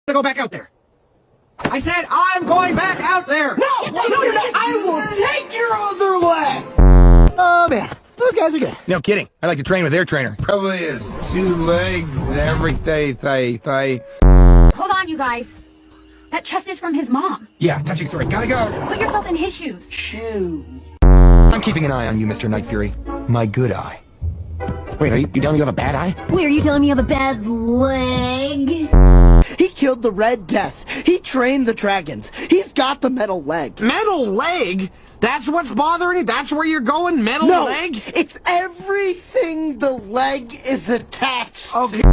to go back out there. I said I'm going back out there. No, you're not. I will take your other leg. Oh man, those guys are good. No kidding. I like to train with their trainer. Probably has 2 legs and everything. Hold on, you guys. That chest is from his mom. Yeah, touching story. Gotta go. Put yourself in his shoes. I'm keeping an eye on you, Mr. Night Fury. My good eye. Wait, are you telling me you have a bad eye? Wait, are you telling me you have a bad leg? He killed the Red Death. He trained the dragons. He's got the metal leg. Metal leg? That's what's bothering you? That's where you're going? Metal leg? It's everything the leg is attached. Okay.